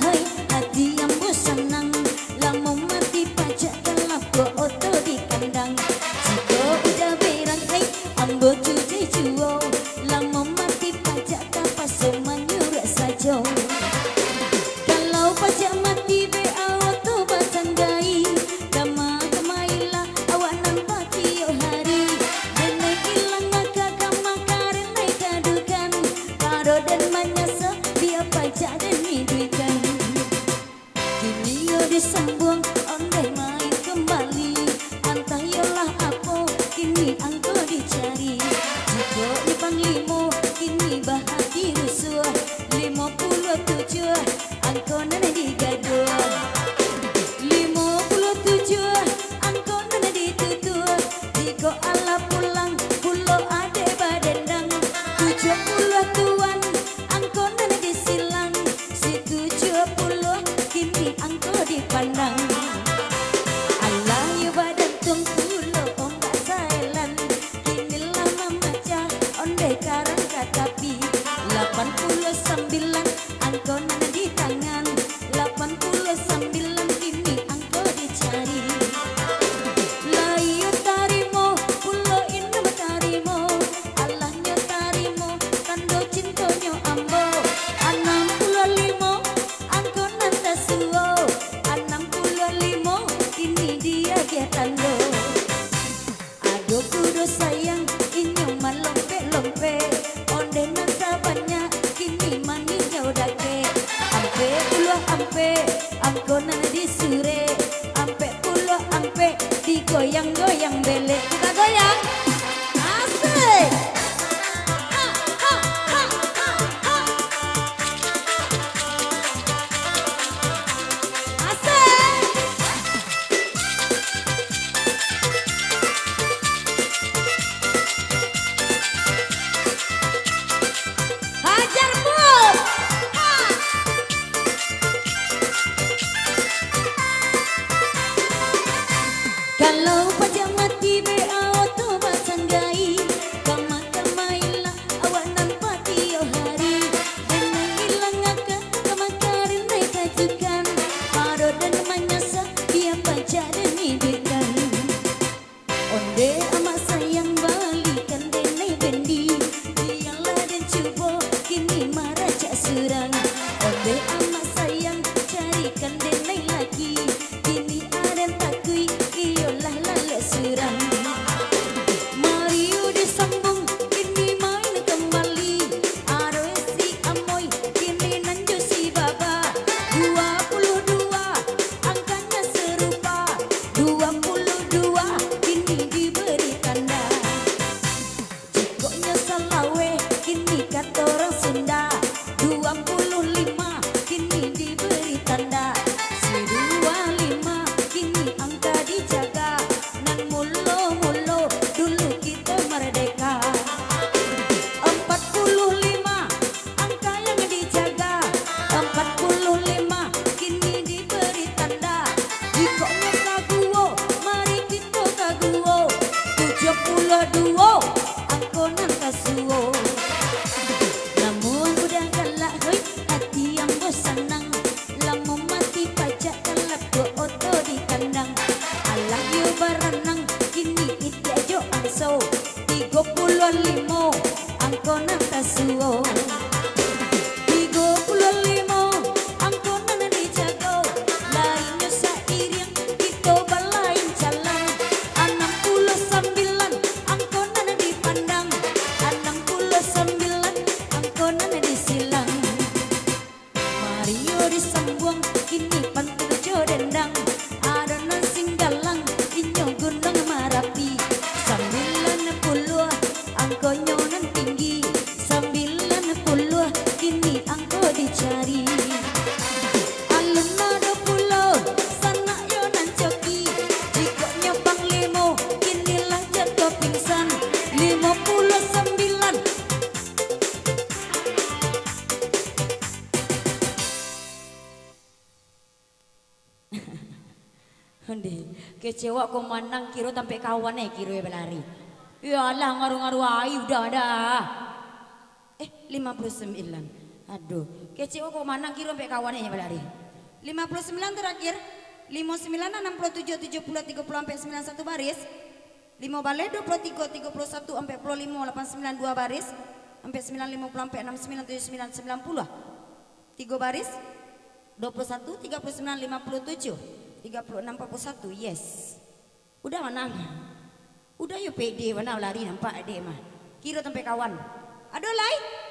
hai hati yang senang lamun mati pajak gelap go oto di kandang jika udah berang hai ambo cuci juo lamun mati pajak kapas menyurak saja kalau pajak mati be auto batanggai kama kamailah awak nampak tiap hari dan hilang agak kama karena kadukan karo dan menyesal dia pajak dan hidupan kini yo disambung ondeh main kembali antah yolah apa kini angko dicari jika di panglimo kini bahati rusuh 57 angko nana digaduh 57 angko nana ditutup jika ala pulang pulau ade badendang 70 tuan angko nana disilang si 70 kini angko dipandang Allah ya badan tungkulo ombak sailan kini lama macah onde karang katapi 89 angko nana di tangan 89 kini angko dicari layu tarimo pulo indah tarimo Allahnya tarimo tando cintonyo ambo 65 angko nanta suo 65 kini dia tando aduh kudu sayang inyo malompe-lompe onde nasabanya kini manis jauh dake ampe puluh ampe angko nana disure ampe puluh ampe digoyang-goyang belek kita goyang asik hajar bu kalau pajak mati be auto batanggai kama kamailah awak nampak tiap hari dan hilang akan kama karena kajukan paro dan menyesal dia pajak dan hidupan onde amat sayang balikan denai bendi dialah dan cuba kini marah cak surang onde amat sayang carikan denai lagi kini ada takui iyolah lalu surang mari disambung kini main kembali aresi amoy kini nanju si baba 22 angkanya serupa 22 kini diberi tanda jikonya salawe kini kata orang Sunda 25 kini diberi tanda si 25 kini angka dijaga nan mulo-mulo dulu kita merdeka 45 angka yang dijaga 45 kini diberi tanda jikonya kaguo mari kita kaguo 72 angko nan kasuo namun udah galak hoi hati yang senang lamun mati pajak gelap go oto di kandang Allah yo baranang kini ite jo angso 35 angko nan kasuo 35 angko nan dijago lainnya sairing kita balain jalan 69 angko nan dipandang 69 angko nan disilang Mario disambung kini pantur jo dendang adonan singgalang inyo gunung marapi 90 angko nyonan tinggi 90 kini angko dicari alun ada pulau sana yonan coki jikonya panglimo kinilah jatuh pingsan 59 Hende, kecewa kau manang kiro sampai kawan kiro ya berlari. Ya Allah ngaruh-ngaruh ayu udah ada. 59. Aduh, kece kok mana kira sampai kawannya ya berlari. 59 terakhir. 59 67 70 30 sampai 91 baris. 5 balik 23 31 sampai 45 89 2 baris sampai 9 50 sampai 69 79 90. 3 baris 21 39 57 36 41. Yes. Udah menang. Udah yuk pede mana lari nampak dia mah. Kira sampai kawan. Aduh lai.